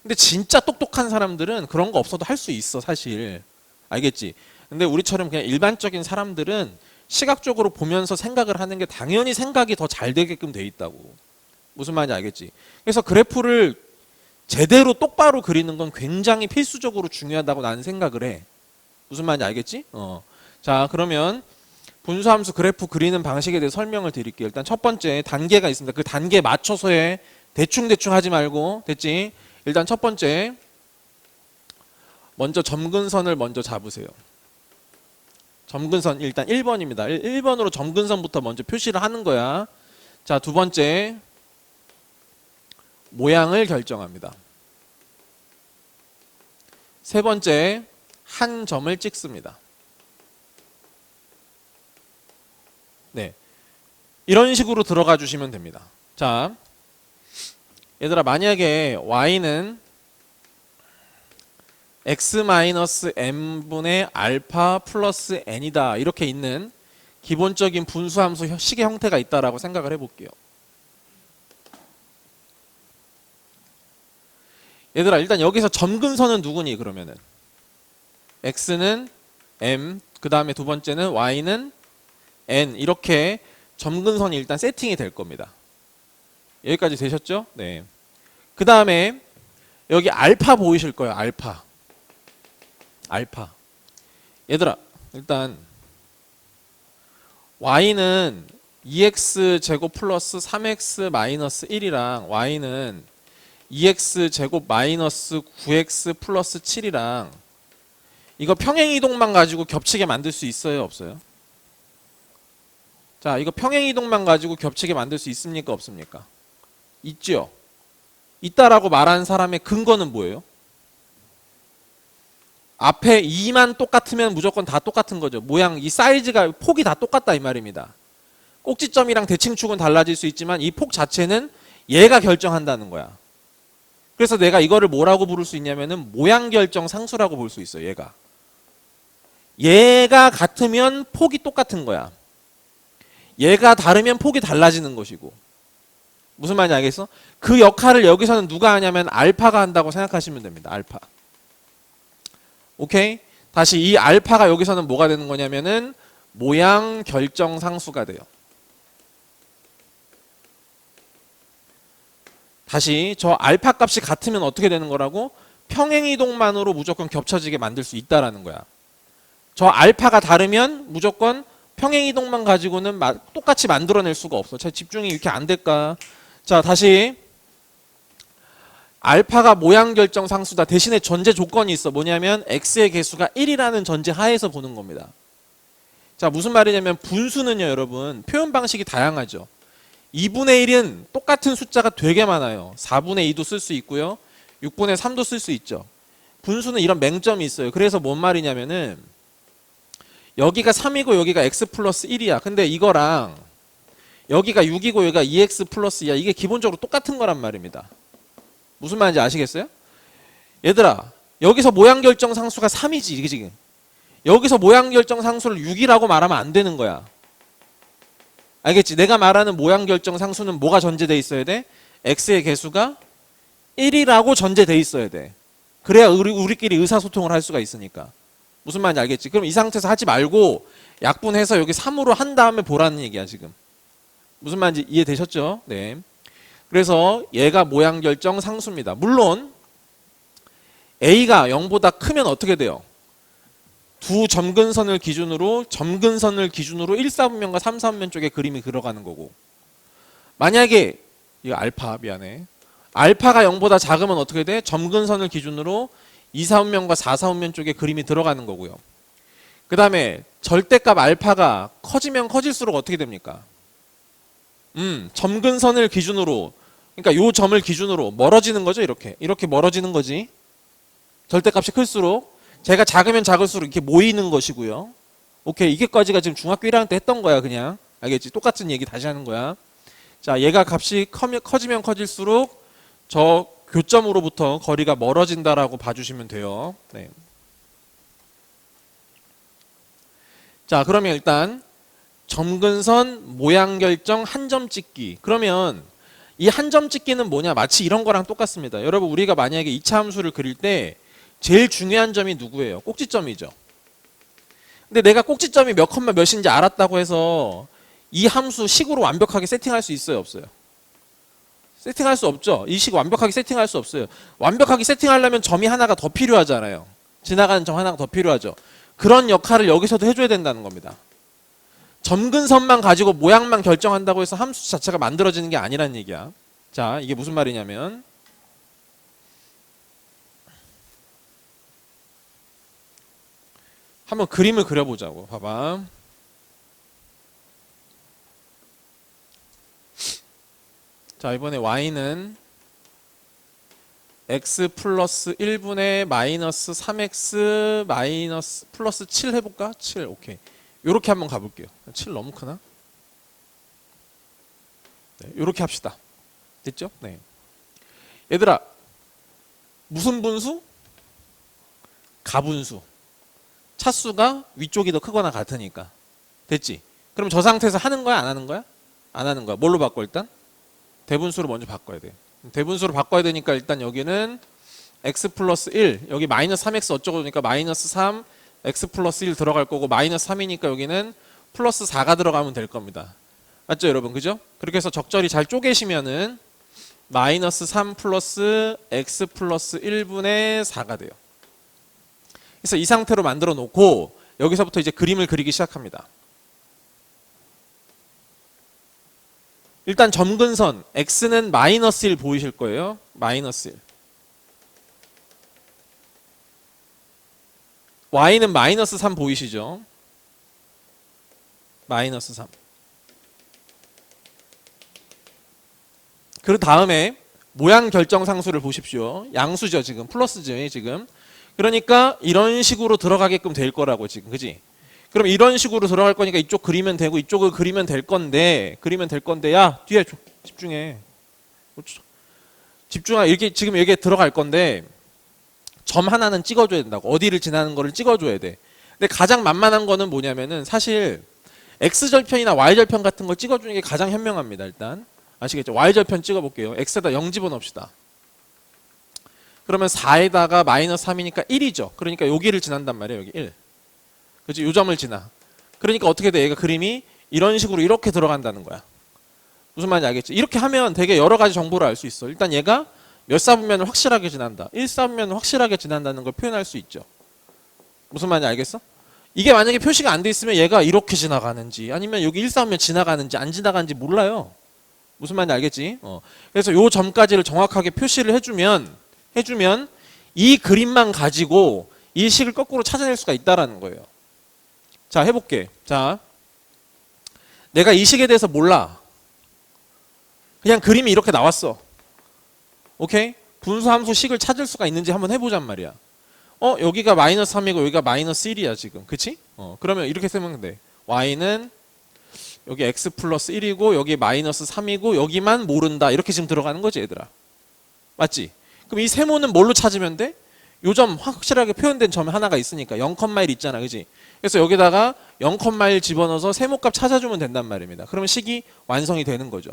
근데 진짜 똑똑한 사람들은 그런 거 없어도 할 수 있어 사실. 알겠지? 근데 우리처럼 그냥 일반적인 사람들은 시각적으로 보면서 생각을 하는 게 당연히 생각이 더 잘 되게끔 돼 있다고. 무슨 말인지 알겠지? 그래서 그래프를 제대로 똑바로 그리는 건 굉장히 필수적으로 중요하다고 나는 생각을 해. 무슨 말인지 알겠지? 자, 그러면 분수함수 그래프 그리는 방식에 대해 설명을 드릴게요. 일단 첫 번째 단계가 있습니다. 그 단계에 맞춰서 해. 대충 하지 말고. 됐지? 일단 첫 번째 먼저 점근선을 먼저 잡으세요. 점근선 일단 1번입니다. 1번으로 점근선부터 먼저 표시를 하는 거야. 자, 두 번째 모양을 결정합니다. 세 번째 한 점을 찍습니다. 네, 이런 식으로 들어가 주시면 됩니다. 자, 얘들아 만약에 y는 x-m분의 알파 플러스 n이다 이렇게 있는 기본적인 분수함수 식의 형태가 있다라고 생각을 해볼게요. 얘들아 일단 여기서 점근선은 누구니 그러면은 x는 m 그 다음에 두 번째는 y는 n 이렇게 점근선이 일단 세팅이 될 겁니다. 여기까지 되셨죠? 네. 그 다음에 여기 알파 보이실 거예요. 알파. 얘들아 일단 y는 2x 제곱 플러스 3x 마이너스 1이랑 y는 2x 제곱 마이너스 9x 플러스 7이랑 이거 평행이동만 가지고 겹치게 만들 수 있어요? 없어요? 자, 이거 평행이동만 가지고 겹치게 만들 수 있습니까? 없습니까? 있죠? 있다라고 말하는 사람의 근거는 뭐예요? 앞에 2만 똑같으면 무조건 다 똑같은 거죠. 모양, 이 사이즈가, 폭이 다 똑같다 이 말입니다. 꼭지점이랑 대칭축은 달라질 수 있지만 이 폭 자체는 얘가 결정한다는 거야. 그래서 내가 이거를 뭐라고 부를 수 있냐면은 모양 결정 상수라고 볼 수 있어요. 얘가 같으면 폭이 똑같은 거야. 얘가 다르면 폭이 달라지는 것이고. 무슨 말인지 알겠어? 그 역할을 여기서는 누가 하냐면 알파가 한다고 생각하시면 됩니다. 알파. 오케이? 다시 이 알파가 여기서는 뭐가 되는 거냐면은 모양 결정 상수가 돼요. 다시 저 알파 값이 같으면 어떻게 되는 거라고? 평행이동만으로 무조건 겹쳐지게 만들 수 있다라는 거야. 저 알파가 다르면 무조건 평행이동만 가지고는 똑같이 만들어낼 수가 없어. 제 집중이 이렇게 안 될까? 자, 다시 알파가 모양 결정 상수다. 대신에 전제 조건이 있어. 뭐냐면 x의 개수가 1이라는 전제 하에서 보는 겁니다. 자, 무슨 말이냐면 분수는요, 여러분, 표현 방식이 다양하죠. 2분의 1은 똑같은 숫자가 되게 많아요. 4분의 2도 쓸 수 있고요. 6분의 3도 쓸 수 있죠. 분수는 이런 맹점이 있어요. 그래서 뭔 말이냐면은 여기가 3이고 여기가 x 플러스 1이야. 근데 이거랑 여기가 6이고 여기가 2x 플러스 2야. 이게 기본적으로 똑같은 거란 말입니다. 무슨 말인지 아시겠어요? 얘들아, 여기서 모양 결정 상수가 3이지. 이게 지금. 여기서 모양 결정 상수를 6이라고 말하면 안 되는 거야. 알겠지? 내가 말하는 모양 결정 상수는 뭐가 전제돼 있어야 돼? x의 개수가 1이라고 전제돼 있어야 돼. 그래야 우리끼리 의사소통을 할 수가 있으니까. 무슨 말인지 알겠지? 그럼 이 상태에서 하지 말고 약분해서 여기 3으로 한 다음에 보라는 얘기야, 지금. 무슨 말인지 이해되셨죠? 네. 그래서 얘가 모양 결정 상수입니다. 물론 a가 0보다 크면 어떻게 돼요? 두 점근선을 기준으로 1, 4분면과 3, 4분면 쪽에 그림이 들어가는 거고, 만약에 이거 알파, 미안해, 알파가 0보다 작으면 어떻게 돼? 점근선을 기준으로 2, 4분면과 4, 4분면 쪽에 그림이 들어가는 거고요. 그 다음에 절대값 알파가 커지면 커질수록 어떻게 됩니까? 점근선을 기준으로, 그러니까 요 점을 기준으로 멀어지는 거죠. 이렇게 멀어지는 거지. 절대값이 클수록. 제가 작으면 작을수록 이렇게 모이는 것이고요. 오케이, 이게까지가 지금 중학교 1학년 때 했던 거야. 그냥 알겠지? 똑같은 얘기 다시 하는 거야. 자, 얘가 값이 커지면 커질수록 저 교점으로부터 거리가 멀어진다라고 봐주시면 돼요. 네. 자, 그러면 일단 점근선 모양 결정 한 점 찍기. 그러면 이 한 점 찍기는 뭐냐? 마치 이런 거랑 똑같습니다. 여러분, 우리가 만약에 2차 함수를 그릴 때 제일 중요한 점이 누구예요? 꼭지점이죠. 근데 내가 꼭지점이 몇 컴마 몇인지 알았다고 해서 이 함수 식으로 완벽하게 세팅할 수 있어요, 없어요? 세팅할 수 없죠. 이 식 완벽하게 세팅할 수 없어요. 완벽하게 세팅하려면 점이 하나가 더 필요하잖아요. 지나가는 점 하나가 더 필요하죠. 그런 역할을 여기서도 해줘야 된다는 겁니다. 점근선만 가지고 모양만 결정한다고 해서 함수 자체가 만들어지는 게 아니라는 얘기야. 자, 이게 무슨 말이냐면 한번 그림을 그려보자고. 봐봐. 자, 이번에 y는 x 플러스 1분의 마이너스 3x 마이너스 플러스 7 해볼까? 7, 오케이. 요렇게 한번 가볼게요. 7 너무 크나? 네, 요렇게 합시다. 됐죠? 네. 얘들아, 무슨 분수? 가분수. 차수가 위쪽이 더 크거나 같으니까. 됐지? 그럼 저 상태에서 하는 거야? 안 하는 거야? 안 하는 거야. 뭘로 바꿔 일단? 대분수로 먼저 바꿔야 돼. 대분수로 바꿔야 되니까 일단 여기는 x 플러스 1, 여기 마이너스 3x 어쩌고 그러니까 마이너스 3, x 플러스 1 들어갈 거고 마이너스 3이니까 여기는 플러스 4가 들어가면 될 겁니다. 맞죠 여러분? 그죠? 그렇게 해서 적절히 잘 쪼개시면은 마이너스 3 플러스 x 플러스 1분의 4가 돼요. 그래서 이 상태로 만들어 놓고 여기서부터 이제 그림을 그리기 시작합니다. 일단 점근선 x는 마이너스 1 보이실 거예요. 마이너스 1. y는 마이너스 3 보이시죠? 마이너스 3. 그 다음에 모양 결정 상수를 보십시오. 양수죠 지금. 플러스죠 지금. 그러니까 이런 식으로 들어가게끔 될 거라고 지금, 그지? 그럼 이런 식으로 들어갈 거니까 이쪽 그리면 되고 이쪽을 그리면 될 건데, 야 뒤에 집중해. 집중하. 이렇게 지금 여기에 들어갈 건데 점 하나는 찍어줘야 된다고. 어디를 지나는 거를 찍어줘야 돼. 근데 가장 만만한 거는 뭐냐면은 사실 x절편이나 y절편 같은 거 찍어주는 게 가장 현명합니다. 일단 아시겠죠? y절편 찍어볼게요. x에다 0 집어넣읍시다. 그러면 4에다가 마이너스 3이니까 1이죠. 그러니까 여기를 지난단 말이에요. 여기 1. 그치? 요 점을 지나. 그러니까 어떻게 돼? 얘가 그림이 이런 식으로 이렇게 들어간다는 거야. 무슨 말인지 알겠지? 이렇게 하면 되게 여러 가지 정보를 알 수 있어. 일단 얘가 몇 사분면을 확실하게 지난다. 1사분면을 확실하게 지난다는 걸 표현할 수 있죠. 무슨 말인지 알겠어? 이게 만약에 표시가 안 돼 있으면 얘가 이렇게 지나가는지 아니면 여기 1사분면 지나가는지 안 지나가는지 몰라요. 무슨 말인지 알겠지? 그래서 요 점까지를 정확하게 표시를 해주면 이 그림만 가지고 이 식을 거꾸로 찾아낼 수가 있다라는 거예요. 자, 해볼게. 자, 내가 이 식에 대해서 몰라. 그냥 그림이 이렇게 나왔어. 오케이? 분수함수 식을 찾을 수가 있는지 한번 해보잔 말이야. 여기가 마이너스 3이고 여기가 마이너스 1이야 지금. 그치? 그러면 이렇게 쓰면 돼. y는 여기 x 플러스 1이고 여기 마이너스 3이고 여기만 모른다. 이렇게 지금 들어가는 거지 얘들아. 맞지? 그럼 이 세모는 뭘로 찾으면 돼? 요 점 확실하게 표현된 점 하나가 있으니까 0,1 있잖아. 그지? 그래서 여기다가 0,1 집어넣어서 세모값 찾아주면 된단 말입니다. 그러면 식이 완성이 되는 거죠.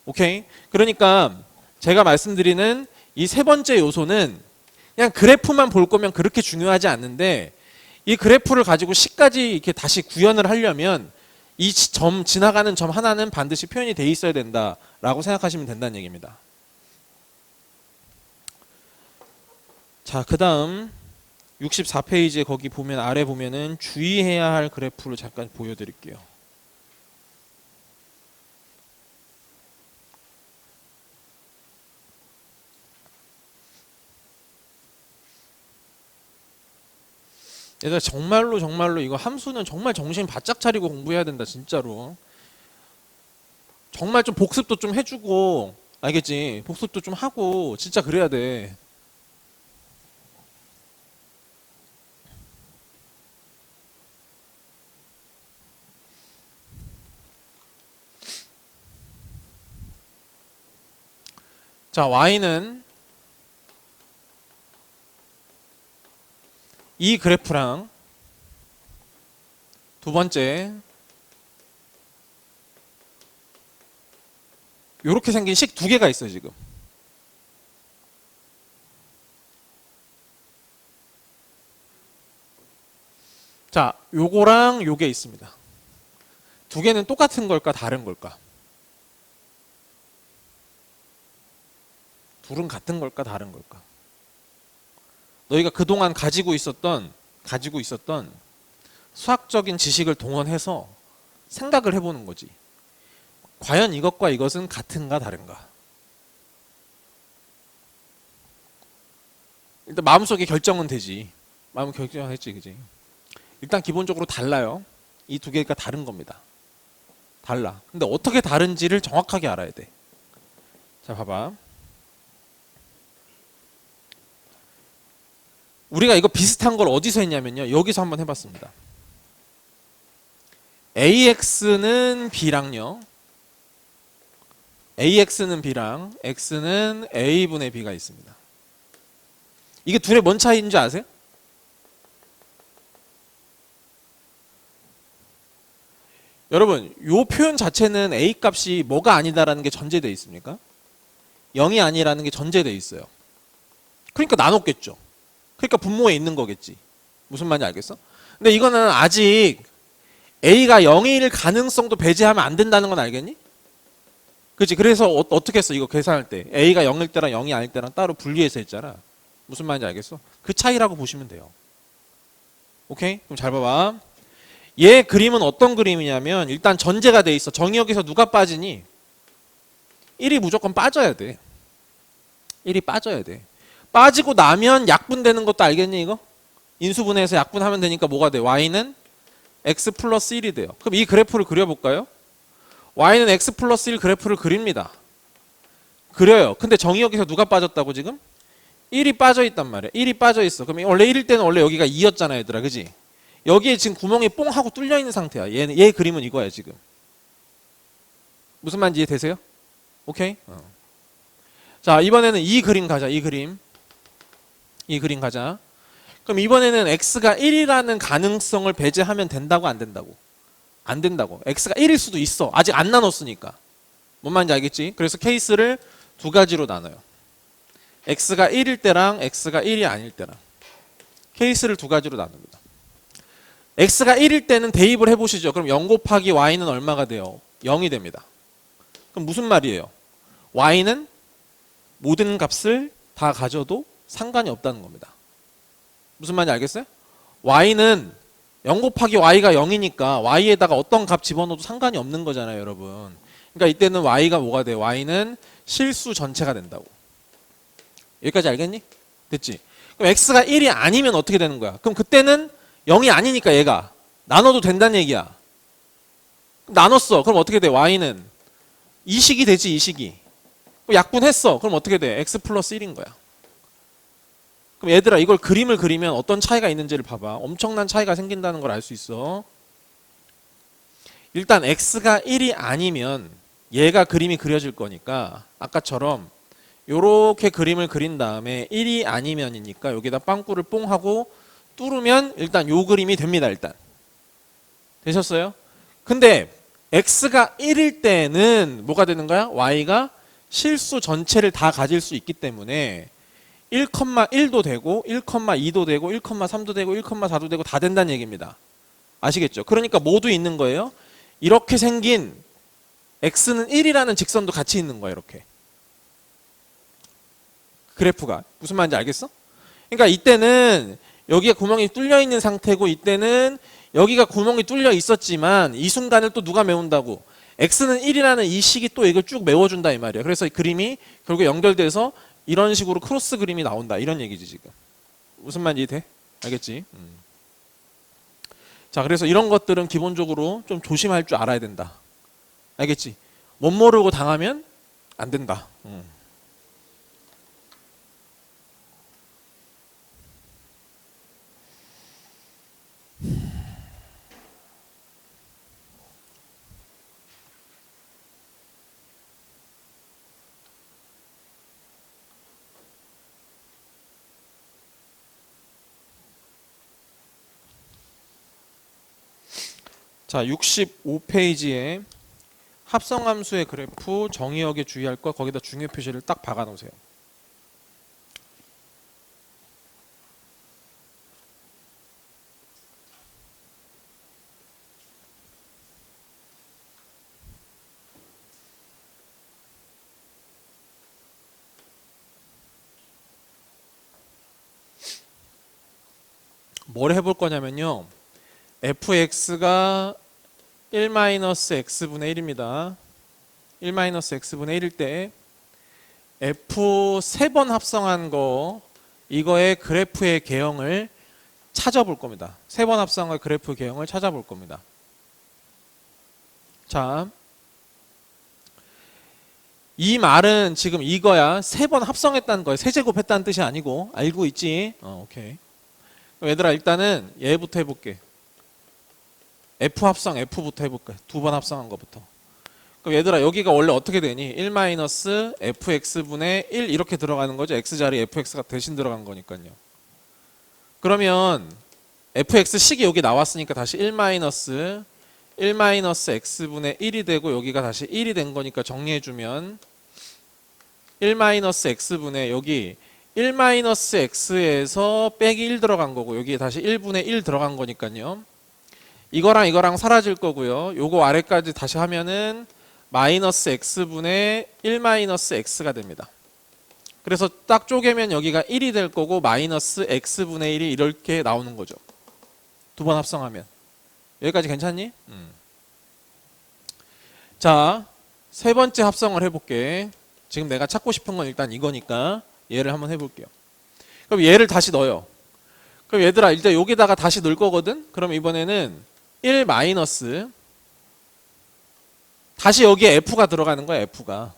오케이? 그러니까 제가 말씀드리는 이 세 번째 요소는 그냥 그래프만 볼 거면 그렇게 중요하지 않는데 이 그래프를 가지고 식까지 이렇게 다시 구현을 하려면 이 점 지나가는 점 하나는 반드시 표현이 돼 있어야 된다라고 생각하시면 된다는 얘기입니다. 자, 그다음 64페이지에 거기 보면 아래 보면은 주의해야 할 그래프를 잠깐 보여드릴게요. 얘들아 정말로 이거 함수는 정말 정신 바짝 차리고 공부해야 된다 진짜로. 정말 좀 복습도 좀 해주고 알겠지? 복습도 좀 하고 진짜 그래야 돼. 자, y는 이 그래프랑 두 번째 이렇게 생긴 식 두 개가 있어요 지금. 자, 요거랑 요게 있습니다. 두 개는 똑같은 걸까 다른 걸까? 둘은 같은 걸까 다른 걸까? 너희가 그동안 가지고 있었던 수학적인 지식을 동원해서 생각을 해보는 거지. 과연 이것과 이것은 같은가 다른가? 일단 마음속에 결정은 되지. 마음 결정했지, 그지? 일단 기본적으로 달라요. 이 두 개가 다른 겁니다. 달라. 근데 어떻게 다른지를 정확하게 알아야 돼. 자, 봐봐. 우리가 이거 비슷한 걸 어디서 했냐면요. 여기서 한번 해봤습니다. AX는 B랑요. AX는 B랑 X는 A분의 B가 있습니다. 이게 둘의 뭔 차이인지 아세요? 여러분, 이 표현 자체는 A 값이 뭐가 아니다라는 게 전제되어 있습니까? 0이 아니라는 게 전제되어 있어요. 그러니까 나눴겠죠. 그러니까 분모에 있는 거겠지. 무슨 말인지 알겠어? 근데 이거는 아직 A가 0일 가능성도 배제하면 안 된다는 건 알겠니? 그치? 그래서 어떻게 했어? 이거 계산할 때 A가 0일 때랑 0이 아닐 때랑 따로 분리해서 했잖아. 무슨 말인지 알겠어? 그 차이라고 보시면 돼요. 오케이? 그럼 잘 봐봐. 얘 그림은 어떤 그림이냐면 일단 전제가 돼 있어. 정의역에서 누가 빠지니? 1이 무조건 빠져야 돼. 1이 빠져야 돼. 빠지고 나면 약분되는 것도 알겠니 이거? 인수분해해서 약분하면 되니까 뭐가 돼? y는 x 플러스 1이 돼요. 그럼 이 그래프를 그려볼까요? y는 x 플러스 1 그래프를 그립니다. 그려요. 근데 정의역에서 누가 빠졌다고 지금? 1이 빠져 있단 말이야. 1이 빠져 있어. 그럼 원래 1일 때는 원래 여기가 2였잖아, 얘들아. 그지? 여기에 지금 구멍이 뽕 하고 뚫려 있는 상태야. 얘 그림은 이거야, 지금. 무슨 말인지 이해되세요? 오케이? 자, 이번에는 이 그림 가자. 이 그림 가자. 그럼 이번에는 x가 1이라는 가능성을 배제하면 된다고 안 된다고? 안 된다고. x가 1일 수도 있어. 아직 안 나눴으니까. 뭔 말인지 알겠지? 그래서 케이스를 두 가지로 나눠요. x가 1일 때랑 x가 1이 아닐 때랑. 케이스를 두 가지로 나눕니다. x가 1일 때는 대입을 해보시죠. 그럼 0 곱하기 y는 얼마가 돼요? 0이 됩니다. 그럼 무슨 말이에요? y는 모든 값을 다 가져도 상관이 없다는 겁니다. 무슨 말인지 알겠어요? y는 0 곱하기 y가 0이니까 y에다가 어떤 값 집어넣어도 상관이 없는 거잖아요, 여러분. 그러니까 이때는 y가 뭐가 돼요? y는 실수 전체가 된다고. 여기까지 알겠니? 됐지? 그럼 x가 1이 아니면 어떻게 되는 거야? 그럼 그때는 0이 아니니까 얘가 나눠도 된다는 얘기야. 나눴어. 그럼 어떻게 돼? y는 이식이 되지, 이식이. 약분했어. 그럼 어떻게 돼? x 플러스 1인 거야. 그럼 얘들아, 이걸 그림을 그리면 어떤 차이가 있는지를 봐봐. 엄청난 차이가 생긴다는 걸 알 수 있어. 일단 x가 1이 아니면 얘가 그림이 그려질 거니까 아까처럼 요렇게 그림을 그린 다음에 1이 아니면이니까 여기다 빵꾸를 뽕 하고 뚫으면 일단 요 그림이 됩니다. 일단 되셨어요? 근데 x가 1일 때는 뭐가 되는 거야? y가 실수 전체를 다 가질 수 있기 때문에 1,1도 되고 1,2도 되고 1,3도 되고 1,4도 되고 다 된다는 얘기입니다. 아시겠죠? 그러니까 모두 있는 거예요. 이렇게 생긴 x는 1이라는 직선도 같이 있는 거예요. 이렇게 그래프가. 무슨 말인지 알겠어? 그러니까 이때는 여기에 구멍이 뚫려 있는 상태고 이때는 여기가 구멍이 뚫려 있었지만 이 순간을 또 누가 메운다고? x는 1이라는 이 식이 또 이걸 쭉 메워준다 이 말이야. 그래서 이 그림이 결국 연결돼서 이런 식으로 크로스 그림이 나온다 이런 얘기지 지금. 무슨 말인지 돼? 알겠지? 자, 그래서 이런 것들은 기본적으로 좀 조심할 줄 알아야 된다. 알겠지? 못 모르고 당하면 안 된다. 자, 65페이지에 합성함수의 그래프 정의역에 주의할 거 거기다 중요 표시를 딱 박아 놓으세요. 뭘 해볼 거냐면요. fx가 1-x분의 1입니다. 1-x분의 1일 때 f 3번 합성한 거 이거의 그래프의 개형을 찾아볼 겁니다. 3번 합성한 그래프 개형을 찾아볼 겁니다. 자, 이 말은 지금 이거야. 3번 합성했다는 거야. 세제곱했다는 뜻이 아니고. 알고 있지? 오케이. 그럼 얘들아 일단은 얘부터 해볼게. F 합성 F부터 해볼게. 2번 합성한 거부터. 그럼 얘들아 여기가 원래 어떻게 되니? 1-fx분의 1 이렇게 들어가는 거죠. x자리에 fx가 대신 들어간 거니까요. 그러면 fx식이 여기 나왔으니까 다시 1-x분의 1이 되고 여기가 다시 1이 된 거니까 정리해주면 1-x분의 여기 1-x에서 빼기 1 들어간 거고 여기에 다시 1분의 1 들어간 거니까요. 이거랑 이거랑 사라질 거고요. 요거 아래까지 다시 하면은 마이너스 x분의 1-x가 됩니다. 그래서 딱 쪼개면 여기가 1이 될 거고 마이너스 x분의 1이 이렇게 나오는 거죠. 2번 합성하면. 여기까지 괜찮니? 자, 세 번째 합성을 해볼게. 지금 내가 찾고 싶은 건 일단 이거니까 얘를 한번 해볼게요. 그럼 얘를 다시 넣어요. 그럼 얘들아 일단 여기다가 다시 넣을 거거든? 그럼 이번에는 1 마이너스 다시 여기에 f가 들어가는 거야. f가.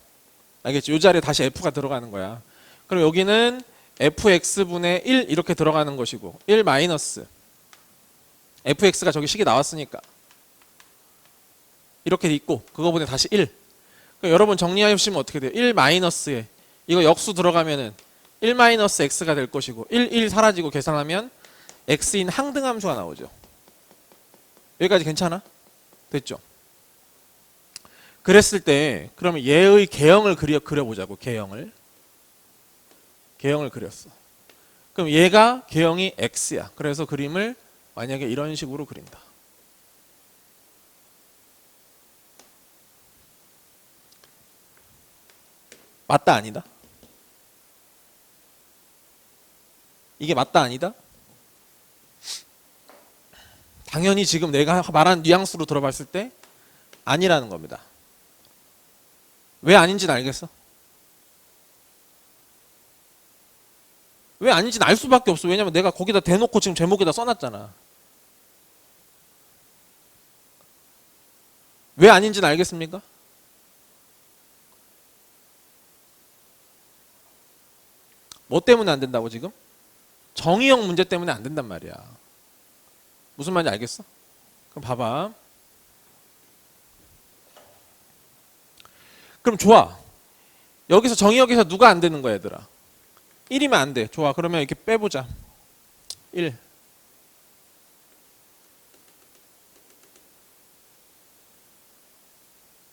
알겠지? 이 자리에 다시 f가 들어가는 거야. 그럼 여기는 fx분의 1 이렇게 들어가는 것이고 1 마이너스 fx가 저기 식이 나왔으니까 이렇게 있고 그거분에 다시 1. 그러니까 여러분 정리해 보시면 어떻게 돼요? 1 마이너스에 이거 역수 들어가면은 1 마이너스 x가 될 것이고 1 사라지고 계산하면 x인 항등함수가 나오죠. 여기까지 괜찮아? 됐죠? 그랬을 때 그러면 얘의 개형을 그려보자고. 개형을 그렸어. 그럼 얘가 개형이 x야. 그래서 그림을 만약에 이런 식으로 그린다. 맞다 아니다? 이게 맞다 아니다? 당연히 지금 내가 말한 뉘앙스로 들어봤을 때 아니라는 겁니다. 왜 아닌지는 알겠어? 왜 아닌지는 알 수밖에 없어. 왜냐면 내가 거기다 대놓고 지금 제목에다 써놨잖아. 왜 아닌지는 알겠습니까? 뭐 때문에 안 된다고 지금? 정의형 문제 때문에 안 된단 말이야. 무슨 말인지 알겠어? 그럼 봐봐. 그럼 좋아. 여기서 정의역에서 누가 안 되는 거야 얘들아? 1이면 안 돼. 좋아. 그러면 이렇게 빼보자. 1.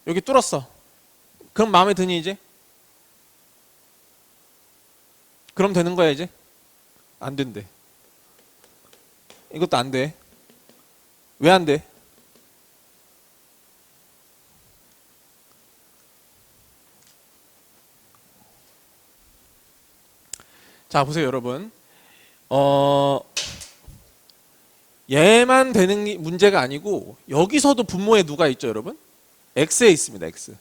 여기 뚫었어. 그럼 마음에 드니 이제? 그럼 되는 거야 이제? 안 된대. 이것도 안 돼. 왜 안 돼? 자 보세요 여러분. 얘만 되는 게 문제가 아니고 여기서도 분모에 누가 있죠 여러분? x에 있습니다. x.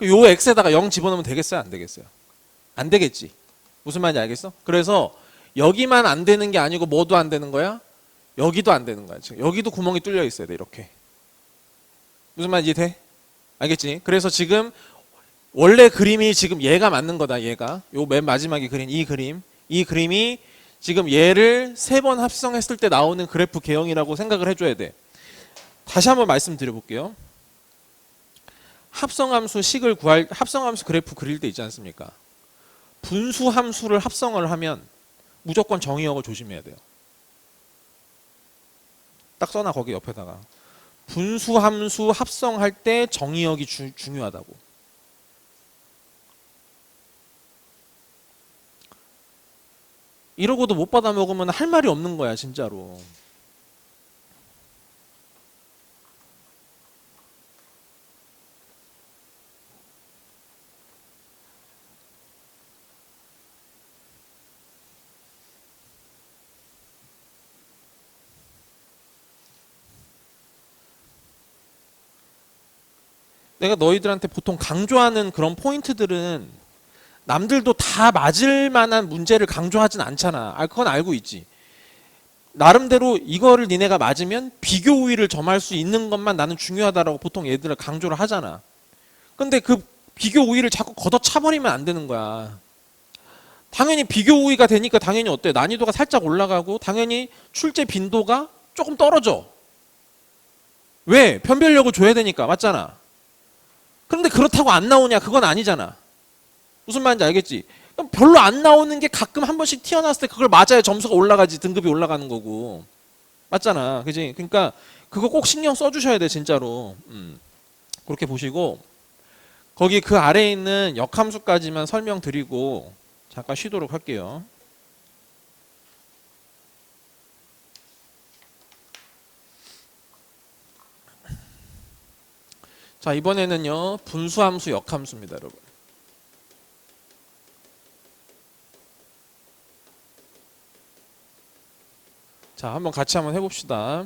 요 x에다가 0 집어넣으면 되겠어요? 안 되겠어요? 안 되겠지. 무슨 말인지 알겠어? 그래서 여기만 안 되는 게 아니고 뭐도 안 되는 거야? 여기도 안 되는 거야. 지금 여기도 구멍이 뚫려 있어야 돼. 이렇게. 무슨 말인지 이해 돼? 알겠지? 그래서 지금 원래 그림이 지금 얘가 맞는 거다. 얘가. 요 맨 마지막에 그린 이 그림. 이 그림이 지금 얘를 3번 합성했을 때 나오는 그래프 개형이라고 생각을 해줘야 돼. 다시 한번 말씀드려 볼게요. 합성함수 식을 구할 합성함수 그래프 그릴 때 있지 않습니까? 분수함수를 합성을 하면 무조건 정의역을 조심해야 돼요. 딱 써놔 거기 옆에다가. 분수함수 합성할 때 정의역이 중요하다고. 이러고도 못 받아 먹으면 할 말이 없는 거야 진짜로. 내가 너희들한테 보통 강조하는 그런 포인트들은 남들도 다 맞을 만한 문제를 강조하진 않잖아. 그건 알고 있지. 나름대로 이거를 니네가 맞으면 비교 우위를 점할 수 있는 것만 나는 중요하다라고 보통 얘들을 강조를 하잖아. 근데 그 비교 우위를 자꾸 걷어차버리면 안 되는 거야. 당연히 비교 우위가 되니까 당연히 어때? 난이도가 살짝 올라가고 당연히 출제 빈도가 조금 떨어져. 왜? 편별력을 줘야 되니까. 맞잖아. 그런데 그렇다고 안 나오냐? 그건 아니잖아. 무슨 말인지 알겠지? 별로 안 나오는 게 가끔 한 번씩 튀어나왔을 때 그걸 맞아야 점수가 올라가지. 등급이 올라가는 거고. 맞잖아. 그지? 그러니까 그거 꼭 신경 써주셔야 돼 진짜로. 그렇게 보시고 거기 그 아래에 있는 역함수까지만 설명드리고 잠깐 쉬도록 할게요. 자 이번에는요 분수함수 역함수입니다 여러분. 자 한번 같이 한번 해봅시다.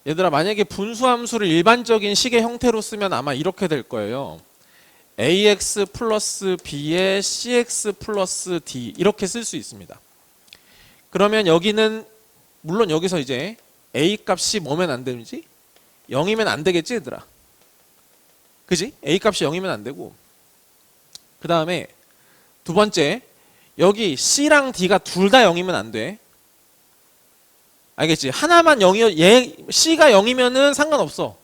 얘들아 만약에 분수함수를 일반적인 식의 형태로 쓰면 아마 이렇게 될 거예요. ax 플러스 b에 cx 플러스 d 이렇게 쓸 수 있습니다. 그러면 여기는 물론 여기서 이제 a 값이 뭐면 안 되는지 0이면 안 되겠지 얘들아. 그지? a 값이 0이면 안 되고 그 다음에 두 번째, 여기 C랑 D가 둘 다 0이면 안 돼. 알겠지? 하나만 0이어, C가 0이면은 상관없어.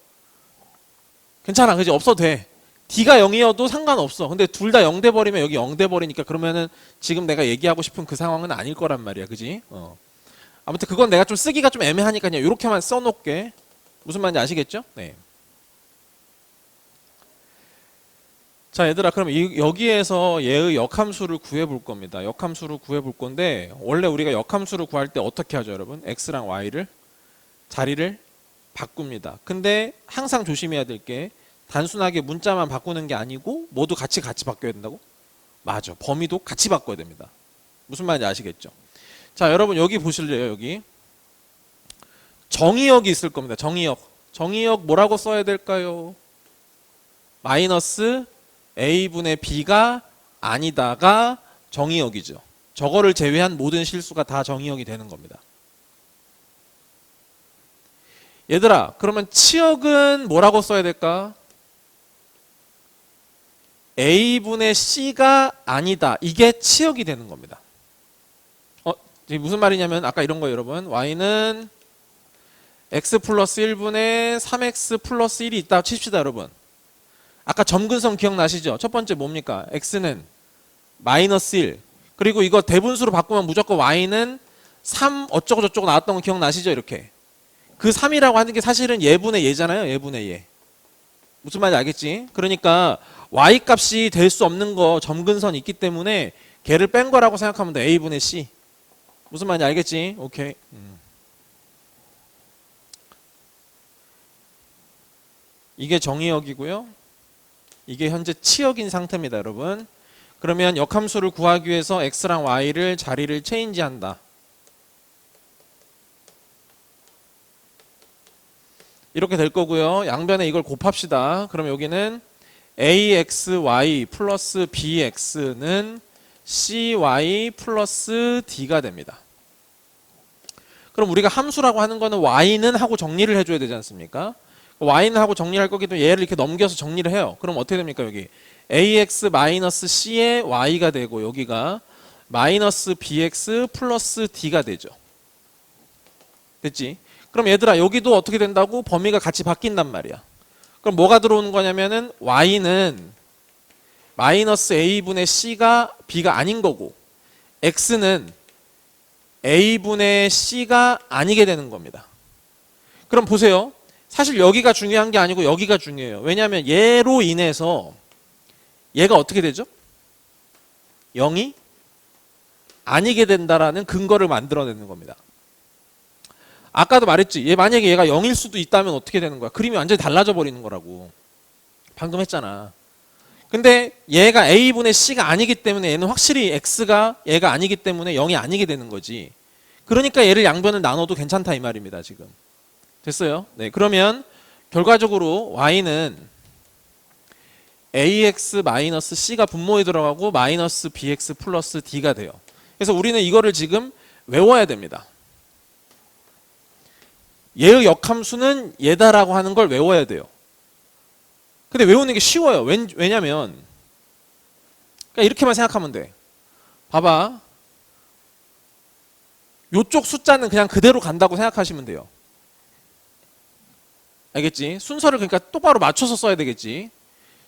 괜찮아. 그지? 없어도 돼. D가 0이어도 상관없어. 근데 둘 다 0 돼버리면 여기 0 돼버리니까 그러면은 지금 내가 얘기하고 싶은 그 상황은 아닐 거란 말이야. 그지? 아무튼 그건 내가 좀 쓰기가 좀 애매하니까 그냥 이렇게만 써놓을게. 무슨 말인지 아시겠죠? 네. 자, 얘들아, 그럼 여기에서 얘의 역함수를 구해볼 겁니다. 역함수를 구해볼 건데, 원래 우리가 역함수를 구할 때 어떻게 하죠, 여러분? x랑 y를 자리를 바꿉니다. 근데 항상 조심해야 될 게 단순하게 문자만 바꾸는 게 아니고 모두 같이 바뀌어야 된다고? 맞아. 범위도 같이 바꿔야 됩니다. 무슨 말인지 아시겠죠? 자, 여러분 여기 보실래요? 여기 정의역이 있을 겁니다. 정의역 뭐라고 써야 될까요? 마이너스 a분의 b가 아니다가 정의역이죠. 저거를 제외한 모든 실수가 다 정의역이 되는 겁니다. 얘들아, 그러면 치역은 뭐라고 써야 될까? a분의 c가 아니다. 이게 치역이 되는 겁니다. 이게 무슨 말이냐면 아까 이런 거예요, 여러분. y는 x 플러스 1분의 3x 플러스 1이 있다 칩시다, 여러분. 아까 점근성 기억나시죠? 첫 번째 뭡니까? x는 마이너스 1. 그리고 이거 대분수로 바꾸면 무조건 y는 3 어쩌고 저쩌고 나왔던 거 기억나시죠? 이렇게. 그 3이라고 하는 게 사실은 예분의 예잖아요. 예분의 예. 무슨 말인지 알겠지? 그러니까 y 값이 될 수 없는 거 점근선 있기 때문에 걔를 뺀 거라고 생각하면 돼. a분의 c. 무슨 말인지 알겠지? 오케이. 이게 정의역이고요. 이게 현재 치역인 상태입니다, 여러분. 그러면 역함수를 구하기 위해서 x랑 y를 자리를 체인지한다. 이렇게 될 거고요. 양변에 이걸 곱합시다. 그럼 여기는 axy 플러스 bx는 cy 플러스 d가 됩니다. 그럼 우리가 함수라고 하는 거는 y는 하고 정리를 해줘야 되지 않습니까? y는 하고 정리할 거기 때문에 얘를 이렇게 넘겨서 정리를 해요. 그럼 어떻게 됩니까? 여기 ax 마이너스 c의 y가 되고 여기가 마이너스 bx 플러스 d가 되죠. 됐지? 그럼 얘들아 여기도 어떻게 된다고? 범위가 같이 바뀐단 말이야. 그럼 뭐가 들어오는 거냐면은 y는 마이너스 a분의 c가 b가 아닌 거고 x는 a분의 c가 아니게 되는 겁니다. 그럼 보세요. 사실 여기가 중요한 게 아니고 여기가 중요해요. 왜냐하면 얘로 인해서 얘가 어떻게 되죠? 0이 아니게 된다라는 근거를 만들어내는 겁니다. 아까도 말했지. 만약에 얘가 0일 수도 있다면 어떻게 되는 거야? 그림이 완전히 달라져 버리는 거라고. 방금 했잖아. 근데 얘가 a분의 c가 아니기 때문에 얘는 확실히 x가 얘가 아니기 때문에 0이 아니게 되는 거지. 그러니까 얘를 양변을 나눠도 괜찮다 이 말입니다. 지금. 됐어요? 네, 그러면 결과적으로 y는 ax-c가 분모에 들어가고 마이너스 bx 플러스 d가 돼요. 그래서 우리는 이거를 지금 외워야 됩니다. 얘의 역함수는 얘다라고 하는 걸 외워야 돼요. 근데 외우는 게 쉬워요. 왜냐면 그러니까 이렇게만 생각하면 돼. 봐봐. 요쪽 숫자는 그냥 그대로 간다고 생각하시면 돼요. 알겠지? 순서를 그러니까 똑바로 맞춰서 써야 되겠지.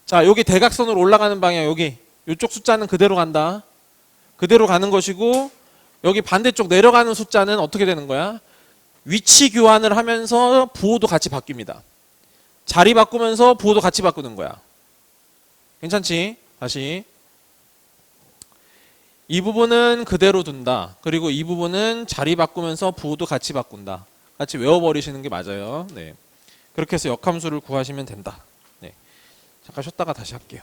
자, 여기 대각선으로 올라가는 방향 여기 요쪽 숫자는 그대로 간다. 그대로 가는 것이고 여기 반대쪽 내려가는 숫자는 어떻게 되는 거야? 위치 교환을 하면서 부호도 같이 바뀝니다. 자리 바꾸면서 부호도 같이 바꾸는 거야. 괜찮지? 다시. 이 부분은 그대로 둔다. 그리고 이 부분은 자리 바꾸면서 부호도 같이 바꾼다. 같이 외워버리시는 게 맞아요. 네. 그렇게 해서 역함수를 구하시면 된다. 네. 잠깐 쉬었다가 다시 할게요.